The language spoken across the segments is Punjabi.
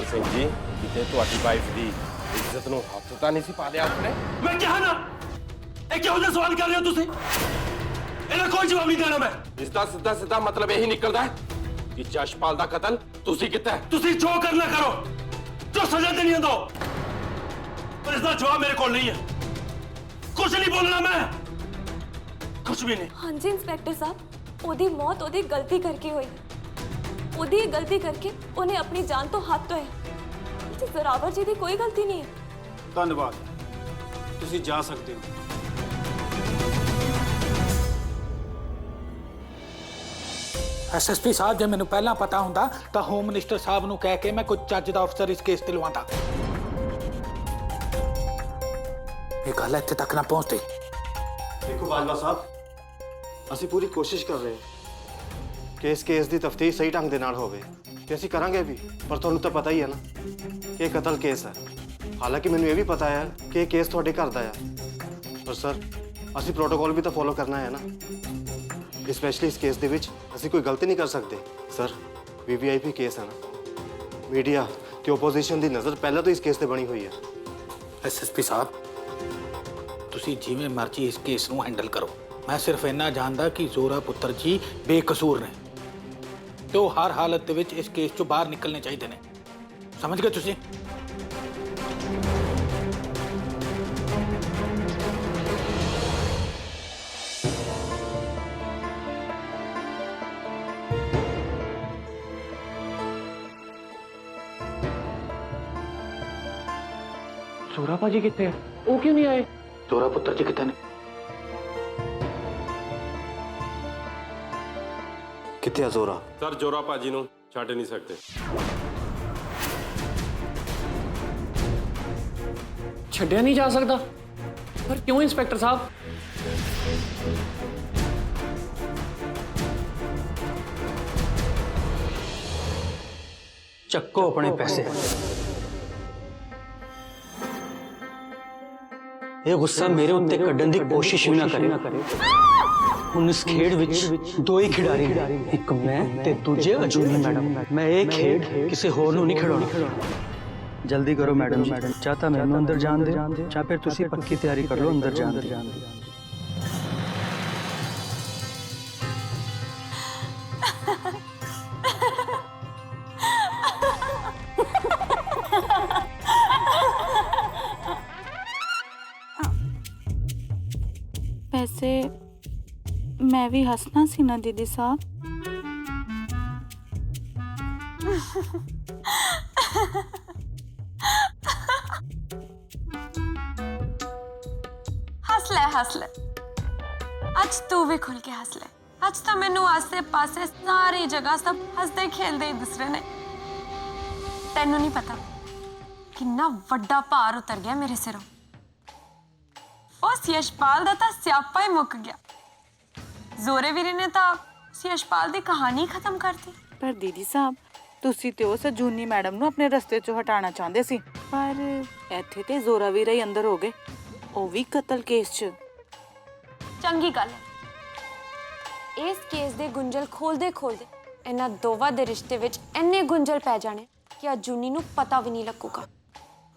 जोरावर सिंह जी किते ਤੁਹਾਡੀ ਵਾਈਫ ਦੀ ਇੱਜ਼ਤ ਨੂੰ ਹੱਥ ਤਾਂ ਨਹੀਂ ਸੀ ਪਾ ਲਿਆ ਉਸਨੇ। मैं क्या ना एक क्या सवाल कर रहे हो तुसी ਇਹਦਾ ਕੋਈ ਜਵਾਬ ਨਹੀਂ ਦੇਣਾ ਮੈਂ। ਇਸ ਦਾ ਸਿੱਧਾ ਮਤਲਬ ਇਹੀ ਨਿਕਲਦਾ ਹੈ ਕਿ ਜਸ਼ਪਾਲ ਦਾ ਕਤਲ ਤੁਸੀਂ ਕੀਤਾ ਹੈ। ਤੁਸੀਂ ਜੋ ਕਰਨਾ ਕਰੋ, ਜੋ ਸਜ਼ਾ ਦੇਣੀ ਹੈ ਦੋ, ਪਰ ਇਸ ਦਾ ਜਵਾਬ ਮੇਰੇ ਕੋਲ ਨਹੀਂ ਹੈ। ਕੁਝ ਨਹੀਂ ਬੋਲਣਾ ਮੈਂ, ਕੁਝ ਵੀ ਨਹੀਂ। हाँ जी इंस्पेक्टर साहब, ਉਹਦੀ ਮੌਤ ਉਹਦੀ ਗਲਤੀ ਕਰਕੇ ਹੋਈ। ਉਹਦੀ ਗਲਤੀ ਕਰਕੇ ਉਹਨੇ ਆਪਣੀ ਜਾਨ ਤੋਂ ਹੱਥ ਧੋਇਆ। ਇਹ ਜ਼ੋਰਾਵਰ ਜੀ ਦੀ ਕੋਈ ਗਲਤੀ ਨਹੀਂ ਹੈ। ਧੰਨਵਾਦ, ਤੁਸੀਂ ਜਾ ਸਕਦੇ ਹੋ। ਐਸਐਸਪੀ ਸਾਹਿਬ, ਜੇ ਮੈਨੂੰ ਪਹਿਲਾਂ ਪਤਾ ਹੁੰਦਾ ਤਾਂ ਹੋਮ ਮਿਨਿਸਟਰ ਸਾਹਿਬ ਨੂੰ ਕਹਿ ਕੇ ਮੈਂ ਕੋਈ ਚੱਜ ਦਾ ਅਫਸਰ ਇਸ ਕੇਸ ਤੇ ਲਵਾਉਂਦਾ। ਇਹ ਗੱਲ ਇੱਥੇ ਤੱਕ ਨਾ ਪਹੁੰਚਦੀ। ਦੇਖੋ ਬਾਜਵਾ ਸਾਹਿਬ, ਅਸੀਂ ਪੂਰੀ ਕੋਸ਼ਿਸ਼ ਕਰ ਰਹੇ ਹਾਂ ਕਿ ਇਸ ਕੇਸ ਦੀ ਤਫਤੀਸ਼ ਸਹੀ ਢੰਗ ਦੇ ਨਾਲ ਹੋਵੇ ਤੇ ਅਸੀਂ ਕਰਾਂਗੇ ਵੀ, ਪਰ ਤੁਹਾਨੂੰ ਤਾਂ ਪਤਾ ਹੀ ਹੈ ਨਾ ਕਿ ਇਹ ਕਤਲ ਕੇਸ ਹੈ। ਹਾਲਾਂਕਿ ਮੈਨੂੰ ਇਹ ਵੀ ਪਤਾ ਹੈ ਕਿ ਇਹ ਕੇਸ ਤੁਹਾਡੇ ਘਰ ਦਾ ਹੈ, ਪਰ ਸਰ ਅਸੀਂ ਪ੍ਰੋਟੋਕੋਲ ਵੀ ਤਾਂ ਫੋਲੋ ਕਰਨਾ ਹੈ ਨਾ। ਸਪੈਸ਼ਲੀ ਇਸ ਕੇਸ ਦੇ ਵਿੱਚ ਅਸੀਂ ਕੋਈ ਗਲਤੀ ਨਹੀਂ ਕਰ ਸਕਦੇ ਸਰ। ਵੀਵੀਆਈਪੀ ਕੇਸ ਹੈ ਨਾ, ਮੀਡੀਆ ਤੇ ਓਪੋਜੀਸ਼ਨ ਦੀ ਨਜ਼ਰ ਪਹਿਲਾਂ ਤੋਂ ਇਸ ਕੇਸ ਤੇ ਬਣੀ ਹੋਈ ਹੈ। ਐਸਐਸਪੀ ਸਾਹਿਬ, ਤੁਸੀਂ ਜਿਵੇਂ ਮਰਜ਼ੀ ਇਸ ਕੇਸ ਨੂੰ ਹੈਂਡਲ ਕਰੋ। ਮੈਂ ਸਿਰਫ ਇੰਨਾ ਜਾਣਦਾ ਕਿ ਜ਼ੋਰਾ ਪੁੱਤਰ ਜੀ ਬੇਕਸੂਰ ਨੇ ਤੇ ਉਹ ਹਰ ਹਾਲਤ ਦੇ ਵਿੱਚ ਇਸ ਕੇਸ ਚੋਂ ਬਾਹਰ ਨਿਕਲਣੇ ਚਾਹੀਦੇ ਨੇ। ਸਮਝ ਗਏ ਤੁਸੀਂ? ਜ਼ੋਰਾ ਭਾਜੀ ਕਿੱਥੇ ਹੈ? ਉਹ ਕਿਉਂ ਨਹੀਂ ਆਏ? ਜ਼ੋਰਾ ਪੁੱਤਰ ਜੀ ਕਿੱਥੇ ਨੇ? ਕਿੱਥੇ ਆ ਜ਼ੋਰਾ? ਸਰ ਜੋਰਾ ਭਾਜੀ ਨੂੰ ਛੱਡ ਨਹੀਂ ਸਕਦੇ। ਛੱਡਿਆ ਨਹੀਂ ਜਾ ਸਕਦਾ? ਪਰ ਕਿਉਂ ਇੰਸਪੈਕਟਰ ਸਾਹਿਬ? ਚੱਕੋ ਆਪਣੇ ਪੈਸੇ। ਇਹ ਗੁੱਸਾ ਮੇਰੇ ਉੱਤੇ ਕੱਢਣ ਦੀ ਕੋਸ਼ਿਸ਼ ਵੀ ਨਾ ਕਰੇ। ਹੁਣ ਇਸ ਖੇਡ ਵਿੱਚ ਦੋ ਹੀ ਖਿਡਾਰੀ ਨੇ, ਇੱਕ ਮੈਂ ਤੇ ਦੂਜੇ ਅਜੂਨੀ ਮੈਡਮ। ਮੈਂ ਇਹ ਖੇਡ ਕਿਸੇ ਹੋਰ ਨੂੰ ਨਹੀਂ ਖਿਡਾਉਣਾ। ਜਲਦੀ ਕਰੋ ਮੈਡਮ ਜੀ, ਜਾਂ ਤਾਂ ਮੈਨੂੰ ਅੰਦਰ ਜਾਣ ਦੇ ਜਾਂ ਫਿਰ ਤੁਸੀਂ ਪੱਕੀ ਤਿਆਰੀ ਕਰ ਲਓ ਅੰਦਰ ਜਾਣ ਦੀ। वैसे मैं भी हंसना सी ना दीदी साहब। हंस ले आज तू भी खुल के हंस ले। आज तो मैनू आसे पासे सारी जगह सब हंसते खेलते ही दिस रहे ने। तेनू नहीं पता कितना वड्डा भार उतर गया मेरे सिरों। उस यशपाल दा तां स्यापा ही मुक गया। जोरे वीरे ने तां यशपाल दी कहानी खत्म करती। पर दीदी साहब, ਤੁਸੀਂ ਤੇ ਉਸ ਜੂਨੀ ਮੈਡਮ ਨੂੰ ਆਪਣੇ ਰਸਤੇ ਚੋਂ ਹਟਾਉਣਾ ਚਾਹੁੰਦੇ ਸੀ, ਪਰ ਇੱਥੇ ਤੇ ਜ਼ੋਰਾ ਵੀਰਾ ਹੀ ਅੰਦਰ ਹੋ ਗਏ, ਉਹ ਵੀ ਕਤਲ ਕੇਸ 'ਚ। ਚੰਗੀ ਗੱਲ ਹੈ। ਇਸ ਕੇਸ ਦੇ ਗੁੰਝਲ ਖੋਲਦੇ ਇਹਨਾਂ ਦੋਵਾਂ ਦੇ ਰਿਸ਼ਤੇ ਵਿੱਚ ਇੰਨੇ ਗੁੰਝਲ ਪੈ ਜਾਣੇ ਕਿ ਜੂਨੀ ਨੂੰ ਪਤਾ ਵੀ ਨਹੀਂ ਲੱਗੂਗਾ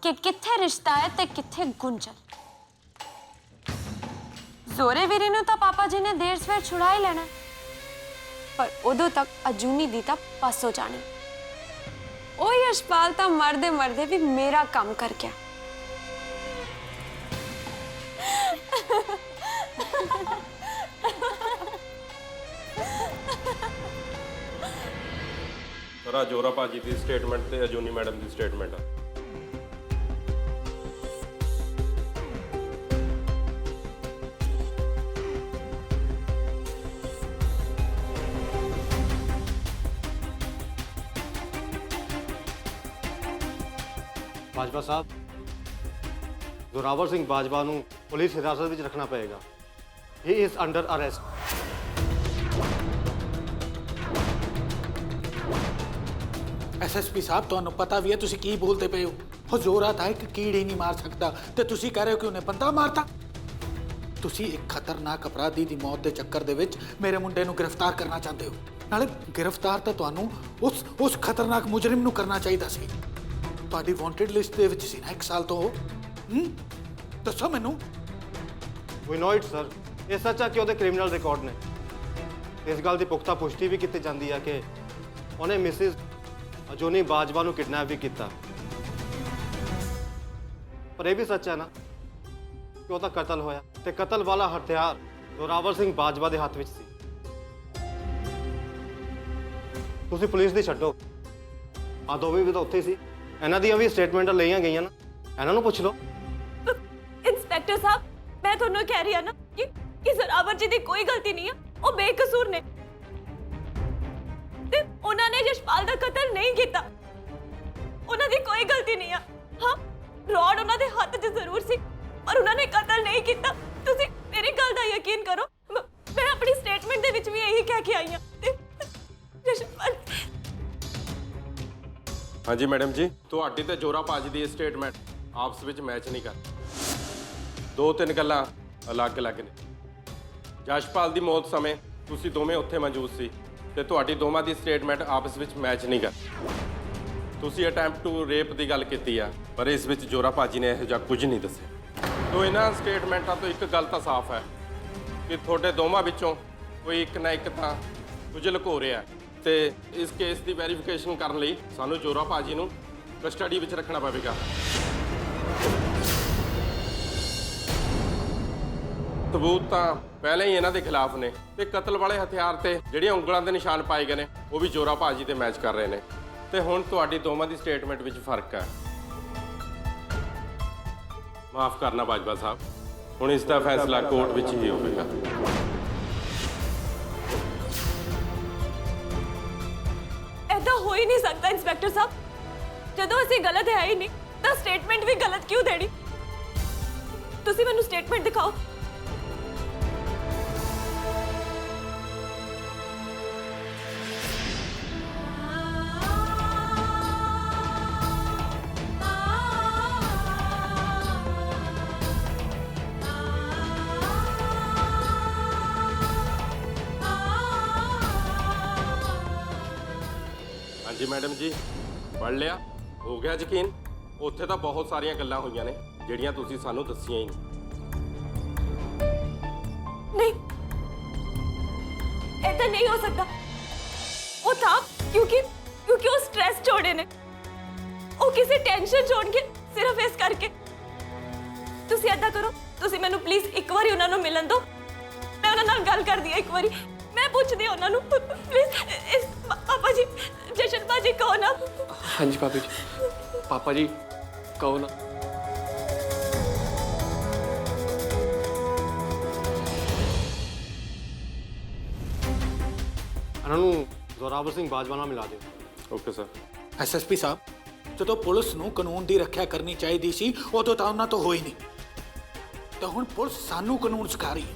ਕਿ ਕਿੱਥੇ ਰਿਸ਼ਤਾ ਹੈ ਤੇ ਕਿੱਥੇ ਗੁੰਝਲ। ਜ਼ੋਰੇ ਵੀਰੇ ਨੂੰ ਤਾਂ ਪਾਪਾ ਜੀ ਨੇ ਦੇਰ ਸਵੇਰ ਛੁਡਾ ਹੀ ਲੈਣਾ, ਪਰ ਉਦੋਂ ਤੱਕ ਅਜੂਨੀ ਦੀ ਤਾਂ ਪਾਸ ਹੋ ਜਾਣੀ। ਉਹ ਯਸ਼ਪਾਲ ਤਾਂ ਮਰਦੇ ਵੀ ਮੇਰਾ ਕੰਮ ਕਰ ਗਿਆ। ਸਰ ਜੋਰਾ ਭਾਜੀ ਦੀ ਸਟੇਟਮੈਂਟ ਤੇ ਅਜੂਨੀ ਮੈਡਮ ਦੀ ਸਟੇਟਮੈਂਟ ਆ। ਬਾਜਵਾ ਸਾਹਿਬ, ਜ਼ੋਰਾਵਰ ਸਿੰਘ ਬਾਜਵਾ ਨੂੰ ਪੁਲਿਸ ਹਿਰਾਸਤ ਵਿੱਚ ਰੱਖਣਾ ਪਏਗਾ। ਹੀ ਇਜ਼ ਅੰਡਰ ਅਰੈਸਟ। ਐਸਐਸਪੀ ਸਾਹਿਬ, ਤੁਹਾਨੂੰ ਪਤਾ ਵੀ ਹੈ ਤੁਸੀਂ ਕੀ ਬੋਲਦੇ ਪਏ ਹੋ। ਉਹ ਜ਼ੋਰਾ ਤਾਂ ਇੱਕ ਕੀੜੇ ਨਹੀਂ ਮਾਰ ਸਕਦਾ ਤੇ ਤੁਸੀਂ ਕਹਿ ਰਹੇ ਹੋ ਕਿ ਉਹਨੇ ਬੰਦਾ ਮਾਰਤਾ। ਤੁਸੀਂ ਇੱਕ ਖਤਰਨਾਕ ਅਪਰਾਧੀ ਦੀ ਮੌਤ ਦੇ ਚੱਕਰ ਦੇ ਵਿੱਚ ਮੇਰੇ ਮੁੰਡੇ ਨੂੰ ਗ੍ਰਿਫਤਾਰ ਕਰਨਾ ਚਾਹੁੰਦੇ ਹੋ। ਨਾਲੇ ਗ੍ਰਿਫਤਾਰ ਤਾਂ ਤੁਹਾਨੂੰ ਉਸ ਖਤਰਨਾਕ ਮੁਜਰਮ ਨੂੰ ਕਰਨਾ ਚਾਹੀਦਾ ਸੀ। ਤੁਹਾਡੀ ਵਾਂਟਡ ਲਿਸਟ ਦੇ ਵਿੱਚ ਸੀ ਨਾ 1 ਸਾਲ ਤੋਂ ਉਹ ਦੱਸੋ ਮੈਨੂੰ। ਵੀ ਨੋ ਇਟ ਸਰ, ਇਹ ਸੱਚ ਆ ਕਿ ਉਹਦੇ ਕ੍ਰਿਮੀਨਲ ਰਿਕਾਰਡ ਨੇ। ਇਸ ਗੱਲ ਦੀ ਪੁਖਤਾ ਪੁਸ਼ਟੀ ਵੀ ਕੀਤੀ ਜਾਂਦੀ ਹੈ ਕਿ ਉਹਨੇ ਮਿਸਿਸ ਅਜੂਨੀ ਬਾਜਵਾ ਨੂੰ ਕਿਡਨੈਪ ਵੀ ਕੀਤਾ। ਪਰ ਇਹ ਵੀ ਸੱਚ ਹੈ ਨਾ ਕਿ ਉਹਦਾ ਕਤਲ ਹੋਇਆ ਤੇ ਕਤਲ ਵਾਲਾ ਹਥਿਆਰ ਜ਼ੋਰਾਵਰ ਸਿੰਘ ਬਾਜਵਾ ਦੇ ਹੱਥ ਵਿੱਚ ਸੀ। ਤੁਸੀਂ ਪੁਲਿਸ ਦੀ ਛੱਡੋ, ਆ ਦੋਵੇਂ ਵੀ ਤਾਂ ਉੱਥੇ ਸੀ। ਇਹਨਾਂ ਦੀਆਂ ਵੀ ਸਟੇਟਮੈਂਟਾਂ ਲਈਆਂ ਗਈਆਂ ਨਾ, ਇਹਨਾਂ ਨੂੰ ਪੁੱਛ ਲਓ। ਇੰਸਪੈਕਟਰ ਸਾਹਿਬ, ਮੈਂ ਤੁਹਾਨੂੰ ਕਹਿ ਰਹੀ ਹਾਂ ਨਾ ਕਿ ਜ਼ੋਰਾਵਰ ਜੀ ਦੀ ਕੋਈ ਗਲਤੀ ਨਹੀਂ ਹੈ, ਉਹ ਬੇਕਸੂਰ ਨੇ ਤੇ ਉਹਨਾਂ ਨੇ ਯਸ਼ਪਾਲ ਦਾ ਕਤਲ ਨਹੀਂ ਕੀਤਾ। ਉਹਨਾਂ ਦੀ ਕੋਈ ਗਲਤੀ ਨਹੀਂ ਆ। ਹਾਂ, ਰੋਡ ਉਹਨਾਂ ਦੇ ਹੱਥ 'ਚ ਜ਼ਰੂਰ ਸੀ ਪਰ ਉਹਨਾਂ ਨੇ ਕਤਲ ਨਹੀਂ ਕੀਤਾ। ਤੁਸੀਂ ਮੇਰੀ ਗੱਲ ਦਾ ਯਕੀਨ ਕਰੋ, ਮੈਂ ਆਪਣੀ ਸਟੇਟਮੈਂਟ ਦੇ ਵਿੱਚ ਵੀ ਇਹੀ ਕਹਿ ਕੇ ਆਈ ਹਾਂ। ਯਸ਼ਪਾਲ, ਹਾਂਜੀ ਮੈਡਮ ਜੀ, ਤੁਹਾਡੀ ਤੇ ਜੋਰਾ ਭਾਜੀ ਦੀ ਸਟੇਟਮੈਂਟ ਆਪਸ ਵਿੱਚ ਮੈਚ ਨਹੀਂ ਕਰ। 2-3 ਗੱਲਾਂ ਅਲੱਗ-ਅਲੱਗ ਨੇ। ਯਸ਼ਪਾਲ ਦੀ ਮੌਤ ਸਮੇਂ ਤੁਸੀਂ ਦੋਵੇਂ ਉੱਥੇ ਮੌਜੂਦ ਸੀ ਤੇ ਤੁਹਾਡੀ ਦੋਵਾਂ ਦੀ ਸਟੇਟਮੈਂਟ ਆਪਸ ਵਿੱਚ ਮੈਚ ਨਹੀਂ ਕਰ। ਤੁਸੀਂ ਅਟੈਂਪਟ ਟੂ ਰੇਪ ਦੀ ਗੱਲ ਕੀਤੀ ਆ ਪਰ ਇਸ ਵਿੱਚ ਜੋਰਾ ਭਾਜੀ ਨੇ ਇਹੋ ਜਿਹਾ ਕੁਝ ਨਹੀਂ ਦੱਸਿਆ। ਤੋ ਇਹਨਾਂ ਸਟੇਟਮੈਂਟਾਂ ਤੋਂ ਇੱਕ ਗੱਲ ਤਾਂ ਸਾਫ਼ ਹੈ ਕਿ ਤੁਹਾਡੇ ਦੋਵਾਂ ਵਿੱਚੋਂ ਕੋਈ ਇੱਕ ਨਾ ਇੱਕ ਤਾਂ ਕੁਝ ਲੁਕੋ ਰਿਹਾ ਤੇ ਇਸ ਕੇਸ ਦੀ ਵੈਰੀਫਿਕੇਸ਼ਨ ਕਰਨ ਲਈ ਸਾਨੂੰ ਜੋਰਾ ਭਾਜੀ ਨੂੰ ਕਸਟਡੀ ਵਿੱਚ ਰੱਖਣਾ ਪਵੇਗਾ। ਸਬੂਤ ਤਾਂ ਪਹਿਲਾਂ ਹੀ ਇਹਨਾਂ ਦੇ ਖਿਲਾਫ ਨੇ ਤੇ ਕਤਲ ਵਾਲੇ ਹਥਿਆਰ ਤੇ ਜਿਹੜੀਆਂ ਉਂਗਲਾਂ ਦੇ ਨਿਸ਼ਾਨ ਪਾਏ ਗਏ ਨੇ ਉਹ ਵੀ ਜੋਰਾ ਭਾਜੀ ਤੇ ਮੈਚ ਕਰ ਰਹੇ ਨੇ ਤੇ ਹੁਣ ਤੁਹਾਡੀ ਦੋਵਾਂ ਦੀ ਸਟੇਟਮੈਂਟ ਵਿੱਚ ਫਰਕ ਹੈ। ਮਾਫ ਕਰਨਾ ਬਾਜਵਾ ਸਾਹਿਬ, ਹੁਣ ਇਸ ਦਾ ਫੈਸਲਾ ਕੋਰਟ ਵਿੱਚ ਹੀ ਹੋਵੇਗਾ। ऐसा हो ही नहीं सकता इंस्पेक्टर साहब। ਜਦੋਂ ਅਸੀਂ ਗਲਤ ਹੈ ਹੀ ਨਹੀਂ ਤਾਂ ਸਟੇਟਮੈਂਟ ਵੀ ਗਲਤ ਕਿਉਂ ਦੇਣੀ? ਤੁਸੀਂ ਮੈਨੂੰ ਸਟੇਟਮੈਂਟ ਦਿਖਾਓ। ਹਾਂਜੀ ਮੈਡਮ ਜੀ, ਪੜ੍ਹ ਲਿਆ? ਹੋ ਗਿਆ ਯਕੀਨ? ਉੱਥੇ ਤਾਂ ਬਹੁਤ ਸਾਰੀਆਂ ਗੱਲਾਂ ਹੋਈਆਂ ਨੇ ਜਿਹੜੀਆਂ ਤੁਸੀਂ ਸਾਨੂੰ ਦੱਸੀਆਂ ਹੀ नहीं, ऐसा नहीं हो सकता। वो था क्योंकि क्योंकि वो स्ट्रेस छोड़े ने, वो किसी टेंशन छोड़ के सिर्फ इस करके। ਤੁਸੀਂ ਏਦਾਂ ਕਰੋ, ਤੁਸੀਂ ਮੈਨੂੰ ਪਲੀਜ਼ ਇੱਕ ਵਾਰੀ ਉਹਨਾਂ ਨੂੰ ਮਿਲਣ ਦਿਓ। ਮੈਂ ਉਹਨਾਂ ਨਾਲ ਗੱਲ ਕਰਦੀ ਹਾਂ ਇੱਕ ਵਾਰੀ। ਮੈਂ ਪੁੱਛਦੀ ਉਹਨਾਂ ਨੂੰ ਪਲੀਜ਼। ਇਸ ਪਾਪਾ ਜੀ, ਜਸ਼ਨ ਭਾਜੀ ਕੌਣ ਆ? हाँ जी पापा जी, पापा जी कहो ना। ਇਹਨਾਂ ਨੂੰ ਜ਼ੋਰਾਵਰ ਸਿੰਘ ਬਾਜਵਾ ਨਾਲ ਮਿਲਾ ਦਿਓ। Okay sir. ਐਸਐਸਪੀ ਸਾਹਿਬ, ਜਦੋਂ ਪੁਲਿਸ ਨੂੰ ਕਾਨੂੰਨ ਦੀ ਰੱਖਿਆ ਕਰਨੀ ਚਾਹੀਦੀ ਸੀ ਉਦੋਂ ਤਾਂ ਉਹਨਾਂ ਤੋਂ ਹੋਈ ਨਹੀਂ ਤਾਂ ਹੁਣ ਪੁਲਿਸ ਸਾਨੂੰ ਕਾਨੂੰਨ ਸਿਖਾ ਰਹੀ ਹੈ।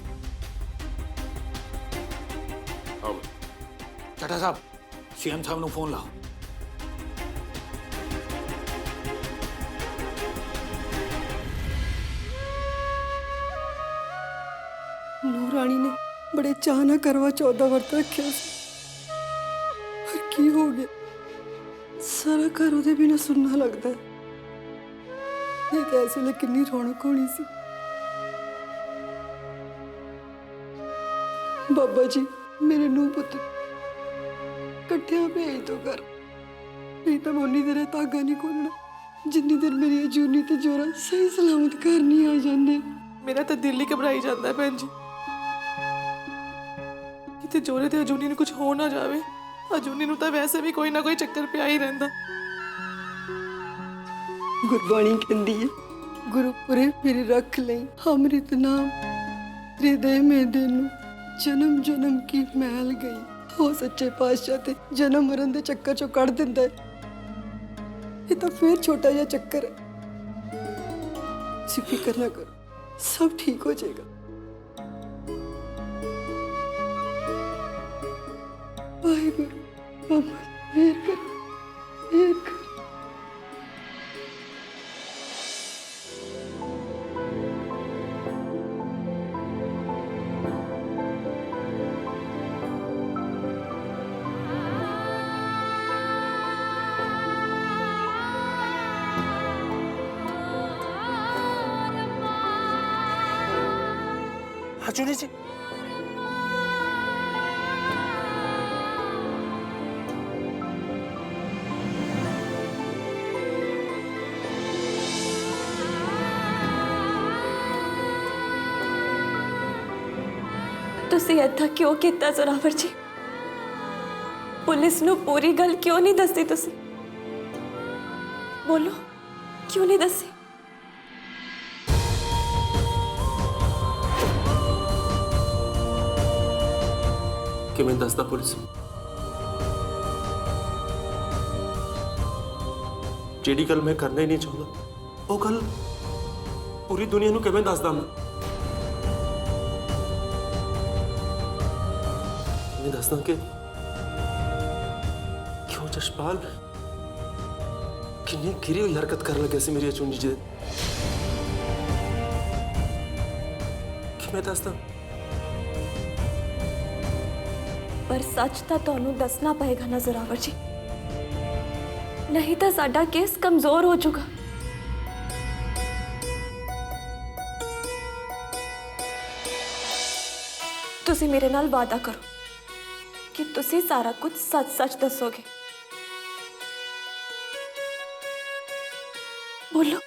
ਆਓ ਚੱਡਾ ਸਾਹਿਬ, ਸੀਐਮ ਸਾਹਿਬ ਨੂੰ ਫੋਨ ਲਾਓ। ਨੂਰ ਰਾਣੀ ਨੇ ਬੜੇ ਚਾਅ ਨਾਲ ਕਰਵਾ ਚੌਥ ਦਾ ਵਰਤ ਰੱਖਿਆ ਸੀ, ਪਰ ਕੀ ਹੋ ਗਿਆ? ਸਾਰਾ ਘਰ ਉਹਦੇ ਬਿਨਾਂ ਸੁੰਨਾ ਲੱਗਦਾ ਹੈ। ਇਹ ਇਸ ਵੇਲੇ ਕਿੰਨੀ ਰੌਣਕ ਹੋਣੀ ਸੀ। ਬਾਬਾ ਜੀ, ਮੇਰੇ ਨੂੰ ਪੁੱਤ ਇਕੱਠਿਆਂ ਭੇਜ ਦੋ ਘਰ, ਨਹੀਂ ਤਾਂ ਮੈਂ ਉਨੀ ਦੇਰ ਇਹ ਧਾਗਾ ਨਹੀਂ ਖੋਲਣਾ ਜਿੰਨੀ ਦੇਰ ਮੇਰੀ ਅਜੂਨੀ ਤੇ ਜੋਰਾ ਸਹੀ ਸਲਾਮਤ ਘਰ ਨਹੀਂ ਆ ਜਾਂਦੇ। ਮੇਰਾ ਤਾਂ ਦਿਲ ਹੀ ਘਬਰਾਈ ਜਾਂਦਾ ਹੈ ਭੈਣ ਜੀ, ਕਿਤੇ ਜੋਰੇ ਤੇ ਅਜੂਨੀ ਨੂੰ ਕੁਝ ਹੋ ਨਾ ਜਾਵੇ। ਅਜੂਨੀ ਨੂੰ ਤਾਂ ਵੈਸੇ ਵੀ ਕੋਈ ਨਾ ਕੋਈ ਚੱਕਰ ਪਿਆ ਹੀ ਰਹਿੰਦਾ। ਗੁਰਬਾਣੀ ਕਹਿੰਦੀ ਹੈ, ਗੁਰਪੁਰੇ ਫਿਰ ਰੱਖ ਲਈ ਅੰਮ੍ਰਿਤ ਨਾਮ, ਹਿਰਦੇ ਮੇ ਨੂੰ ਜਨਮ ਜਨਮ ਕੀ ਮੈਲ ਗਈ। ਉਹ ਸੱਚੇ ਪਾਤਸ਼ਾਹ ਤੇ ਜਨਮ ਮਰਨ ਦੇ ਚੱਕਰ ਚੋਂ ਕੱਢ ਦਿੰਦਾ ਹੈ। ਇਹ ਤਾਂ ਫਿਰ ਛੋਟਾ ਜਿਹਾ ਚੱਕਰ ਹੈ। ਤੁਸੀਂ ਫਿਕਰ ਨਾ ਕਰੋ, ਸਭ ਠੀਕ ਹੋ ਜਾਏਗਾ। ਵਾਹਿਗੁਰੂ ਬਾਬਾ ਮਿਹਰ ਕਰ, ਮਿਹਰ ਕਰ। हाँ चुनी जी। ਤੁਸੀਂ ਏਦਾਂ ਕਿਉਂ ਕੀਤਾ ਜ਼ੋਰਾਵਰ ਜੀ? ਪੁਲਿਸ ਨੂੰ ਪੂਰੀ ਗੱਲ ਕਿਉਂ ਨਹੀਂ ਦੱਸੀ ਤੁਸੀਂ? ਬੋਲੋ, ਕਿਉਂ ਨਹੀਂ ਦੱਸੀ? ਕਿਵੇਂ ਦੱਸਦਾ ਪੁਲਿਸ ਨੂੰ? ਜਿਹੜੀ ਗੱਲ ਮੈਂ ਕਰਨਾ ਹੀ ਨਹੀਂ ਚਾਹੁੰਦਾ ਉਹ ਗੱਲ ਪੂਰੀ ਦੁਨੀਆ ਨੂੰ ਕਿਵੇਂ ਦੱਸਦਾ ਮੈਂ? मैं दसदा कि क्यों जशपाल किन्नी गिरी हुई हरकत कर लगे सी मेरी चुनी जी कि मैं दसदा पर सच तो ਤੁਹਾਨੂੰ ਦੱਸਣਾ ਪਏਗਾ ਨਾ ਜ਼ੋਰਾਵਰ ਜੀ, ਨਹੀਂ ਤਾਂ ਸਾਡਾ ਕੇਸ ਕਮਜ਼ੋਰ ਹੋ ਜਾਊਗਾ। ਤੁਸੀਂ ਮੇਰੇ ਨਾਲ ਵਾਅਦਾ ਕਰੋ कि तुसी सारा कुछ सच सच दसोगे। बोलो,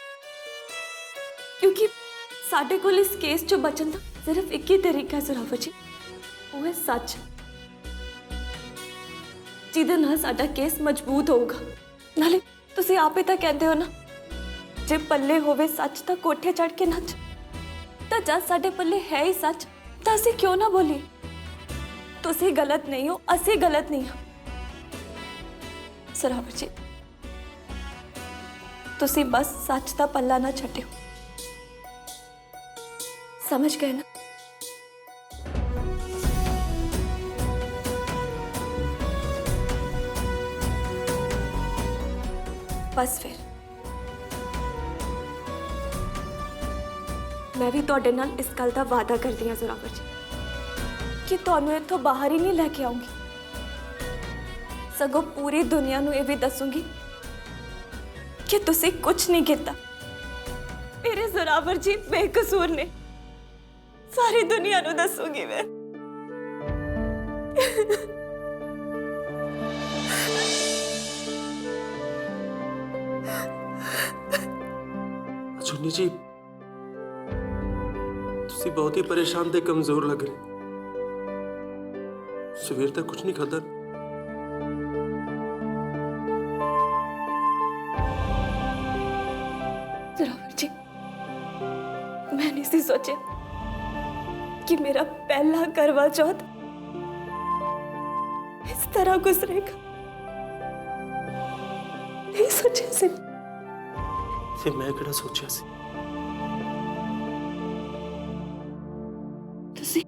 क्योंकि साडे कोल इस केस चो बचन दा सिर्फ एक ही तरीका है जोरावर जी, वो है सच, जिहदे नाल साडा केस मजबूत होगा। नाले तुसी आपे तां कहंदे हो ना, जे पल्ले होवे सच तां कोठे चढ़ के नच, तां जद साडे पल्ले है ही सच तां असीं क्यों ना बोलीए? तुसी गलत नहीं हो, असी गलत नहीं हो। जोरावर जी, तुसी बस सच दा पल्ला ना छड्डियो, समझ गए ना? बस फिर मैं भी तुहाडे नाल इस गल दा वादा करदी हां जोरावर जी कि तुहानू इत्थों बाहर ही नहीं लैके आऊंगी, सगों पूरी दुनिया नू ये भी दसूंगी कि तुसी कुछ नहीं किया। मेरे जोरावर जी बेकसूर ने, सारी दुनिया नू दसूंगी मैं। चुनी जी तुसी बहुत ही परेशान ते कमजोर लग रहे, सवेर तक कुछ नहीं खादा। जोरावर जी, मैं नहीं सी सोचे कि मेरा पहला करवा चौथ इस तरह गुजरेगा। नहीं सोचे सी। फिर मैं किहड़ा सोचा सी? तुसी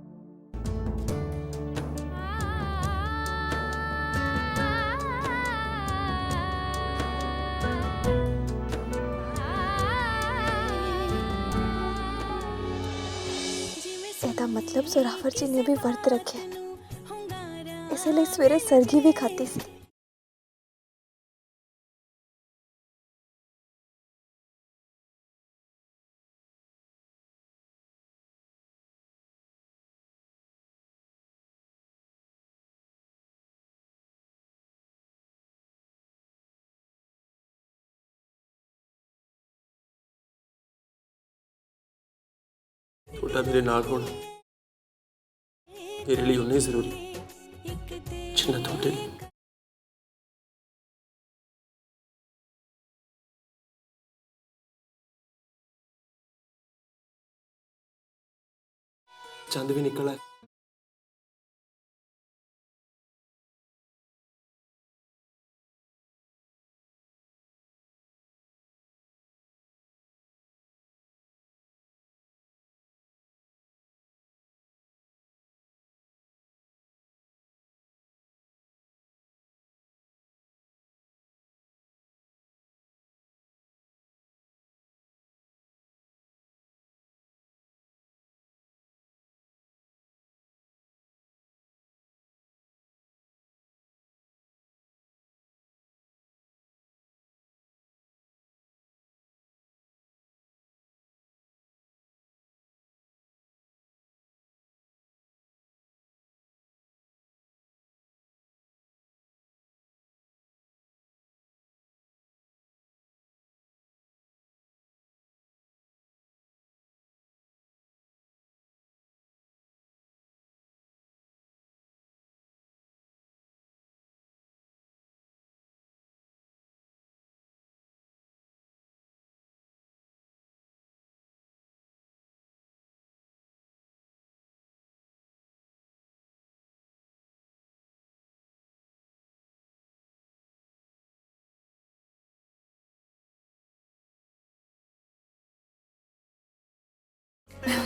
ਇਹਦਾ मतलब जोरावर जी ने भी वर्त रखे, इसलिए सवेरे सरगी भी खाती सी। ਤੁਹਾਡਾ ਮੇਰੇ ਨਾਲ ਹੋਣਾ ਮੇਰੇ ਲਈ ਉਨਾ ਹੀ ਜ਼ਰੂਰੀ ਜਿੰਨਾ ਤੁਹਾਡੇ ਲਈ। ਚੰਦ ਵੀ ਨਿਕਲ ਆਇਆ।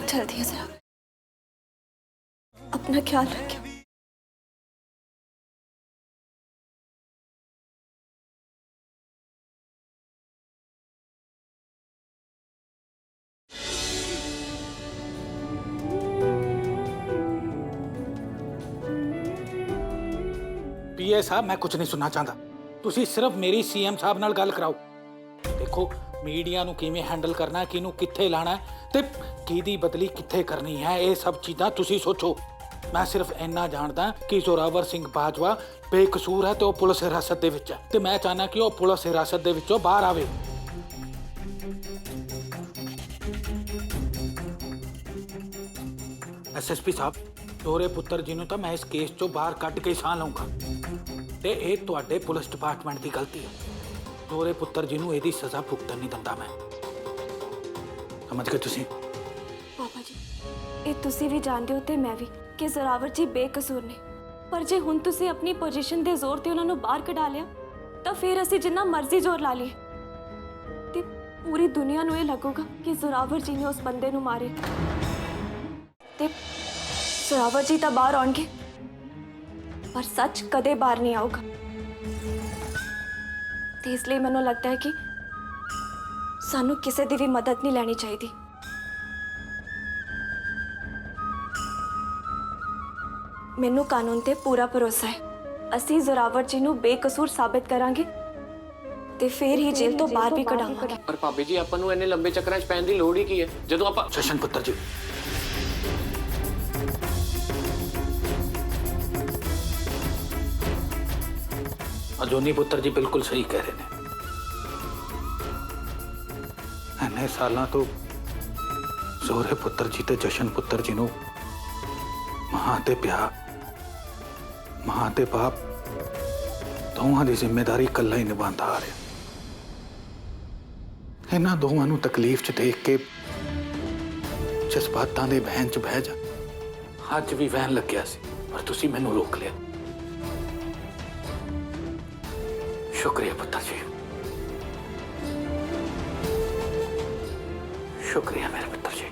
चलती है जरा, अपना ख्याल रखियो। ਪੀਏ ਸਾਹਿਬ ਮੈਂ ਕੁਝ ਨਹੀਂ ਸੁਣਨਾ ਚਾਹੁੰਦਾ। ਤੁਸੀਂ ਸਿਰਫ ਮੇਰੀ ਸੀਐਮ ਸਾਹਿਬ ਨਾਲ ਗੱਲ ਕਰਾਓ। ਦੇਖੋ ਮੀਡੀਆ ਨੂੰ ਕਿਵੇਂ ਹੈਂਡਲ ਕਰਨਾ ਹੈ, ਕਿਹਨੂੰ ਕਿੱਥੇ ਲਾਣਾ ਹੈ ਤੇ ਕਿਹਦੀ ਬਦਲੀ ਕਿੱਥੇ ਕਰਨੀ ਹੈ, ਇਹ ਸਭ ਚੀਜ਼ਾਂ ਤੁਸੀਂ ਸੋਚੋ। ਮੈਂ ਸਿਰਫ ਇੰਨਾ ਜਾਣਦਾ ਕਿ ਜ਼ੋਰਾਵਰ ਸਿੰਘ ਬਾਜਵਾ ਬੇਕਸੂਰ ਹੈ ਤੇ ਉਹ ਪੁਲਿਸ ਹਿਰਾਸਤ ਦੇ ਵਿੱਚ ਹੈ ਤੇ ਮੈਂ ਚਾਹਨਾ ਕਿ ਉਹ ਪੁਲਿਸ ਹਿਰਾਸਤ ਦੇ ਵਿੱਚੋਂ ਬਾਹਰ ਆਵੇ। ਐਸਐਸਪੀ ਸਾਹਿਬ, ਦੋਰੇ ਪੁੱਤਰ ਜੀ ਨੂੰ ਤਾਂ ਮੈਂ ਇਸ ਕੇਸ ਚੋਂ ਬਾਹਰ ਕੱਢ ਕੇ ਸਾਹ ਲਵਾਂਗਾ ਤੇ ਇਹ ਤੁਹਾਡੇ ਪੁਲਿਸ ਡਿਪਾਰਟਮੈਂਟ ਦੀ ਗਲਤੀ ਹੈ। ਦੋਰੇ ਪੁੱਤਰ ਜੀ ਨੂੰ ਇਹਦੀ ਸਜ਼ਾ ਭੁਗਤਣ ਨਹੀਂ ਦਿੰਦਾ ਮੈਂ। ਸਮਝ ਗਏ ਤੁਸੀਂ? ਪਾਪਾ ਜੀ, ਇਹ ਤੁਸੀਂ ਵੀ ਜਾਣਦੇ ਹੋ ਤੇ ਮੈਂ ਵੀ ਕਿ ਜ਼ੋਰਾਵਰ ਜੀ ਬੇਕਸੂਰ ਨੇ, ਪਰ ਜੇ ਹੁਣ ਤੁਸੀਂ ਆਪਣੀ ਪੋਜੀਸ਼ਨ ਦੇ ਜ਼ੋਰ ਤੇ ਉਹਨਾਂ ਨੂੰ ਬਾਹਰ ਕਢਾ ਲਿਆ ਤਾਂ ਫਿਰ ਅਸੀਂ ਜਿੰਨਾ ਮਰਜ਼ੀ ਜ਼ੋਰ ਲਾ ਲਈਏ ਤੇ ਪੂਰੀ ਦੁਨੀਆ ਨੂੰ ਇਹ ਲੱਗੂਗਾ ਕਿ ਜ਼ੋਰਾਵਰ ਜੀ ਨੇ ਉਸ ਬੰਦੇ ਨੂੰ ਮਾਰੇ ਤੇ ਜ਼ੋਰਾਵਰ ਜੀ ਤਾਂ ਬਾਹਰ ਆਉਣਗੇ ਪਰ ਸੱਚ ਕਦੇ ਬਾਹਰ ਨਹੀਂ ਆਊਗਾ। ਤੇ ਇਸ ਲਈ ਮੈਨੂੰ ਲੱਗਦਾ ਹੈ ਕਿ ਸਾਨੂੰ ਕਿਸੇ ਦੀ ਵੀ ਮਦਦ ਨਹੀਂ ਲੈਣੀ ਚਾਹੀਦੀ। ਮੈਨੂੰ ਕਾਨੂੰਨ ਤੇ ਪੂਰਾ ਭਰੋਸਾ ਹੈ। ਅਸੀਂ ਜ਼ੋਰਾਵਰ ਜੀ ਨੂੰ ਬੇਕਸੂਰ ਸਾਬਿਤ ਕਰਾਂਗੇ ਤੇ ਫਿਰ ਹੀ ਜੇਲ੍ਹ ਤੋਂ ਬਾਹਰ ਵੀ ਕਢਾਵਾਂਗੇ। ਪਰ ਭਾਬੀ ਜੀ, ਆਪਾਂ ਨੂੰ ਇੰਨੇ ਲੰਬੇ ਚੱਕਰਾਂ 'ਚ ਪੈਣ ਦੀ ਲੋੜ ਹੀ ਕੀ ਹੈ ਜਦੋਂ ਆਪਾਂ ਜਸ਼ਨ ਪੁੱਤਰ ਜੀ, ਅਜੋਨੀ ਪੁੱਤਰ ਜੀ ਬਿਲਕੁਲ ਸਹੀ ਕਹਿ ਰਹੇ ਨੇ। ਇੰਨੇ ਸਾਲਾਂ ਤੋਂ ਜ਼ੋਰੇ ਪੁੱਤਰ ਜੀ ਤੇ ਜਸ਼ਨ ਪੁੱਤਰ ਜੀ ਨੂੰ ਮਾਂ ਤੇ ਪਿਆ, ਮਾਂ ਤੇ ਬਾਪ ਦੋਵਾਂ ਦੀ ਜ਼ਿੰਮੇਵਾਰੀ ਇਕੱਲਾ ਹੀ ਨਿਭਾਉਂਦਾ ਆ ਰਿਹਾ। ਇਹਨਾਂ ਦੋਵਾਂ ਨੂੰ ਤਕਲੀਫ 'ਚ ਦੇਖ ਕੇ ਜਜ਼ਬਾਤਾਂ ਦੇ ਵਹਿਣ 'ਚ ਬਹਿ ਜਾ। ਅੱਜ ਵੀ ਵਹਿਣ ਲੱਗਿਆ ਸੀ ਪਰ ਤੁਸੀਂ ਮੈਨੂੰ ਰੋਕ ਲਿਆ। शुक्रिया पुत्र जी, शुक्रिया मेरे पुत्र जी।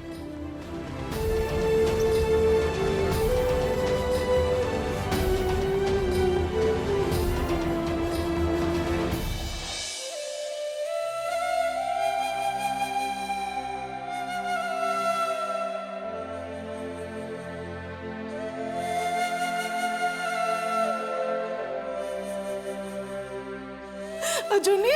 अजूनी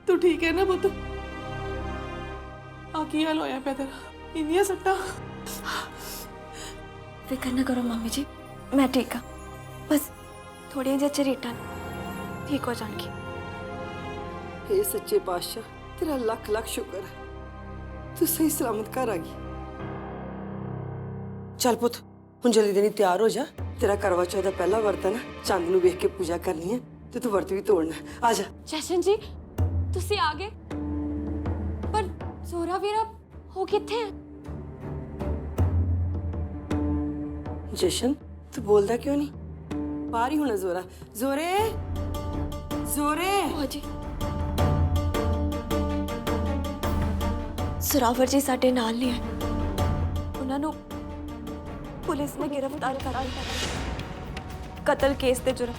तू ठीक है ना पुत? आ की हाल होया पे तेरा? इन्नियां सट्टा? फिक्र ना करो मम्मी जी, मैं ठीक हाँ। बस थोड़ी ਜਿਹੀ ਝਰੀਟਾਂ ठीक हो जाएंगी। हे सच्चे पातशाह, तेरा लख लख शुक्र है तू सही सलामत घर आ गई। चल पुत, हुण जल्दी देनी तैयार हो जा। तेरा करवा चौथ दा पहला वर्त है ना, चंद नूं वेख के पूजा करनी है ते तू वर्त भी तोड़ना है। आ जा। जशन जी, तुसी आ गए, पर जोरा वीरा हो किथे है? जशन, तू बोलदा क्यों नहीं? बाहर ही होना जोरा। जोरे जोरे जी, ਜ਼ੋਰਾਵਰ ਜੀ ਸਾਡੇ ਨਾਲ ਨਹੀਂ ਹੈ। ਉਹਨਾਂ ਨੂੰ ਪੁਲਿਸ ਨੇ गिरफ्तार कर लिया कतल केस ਦੇ जुर्म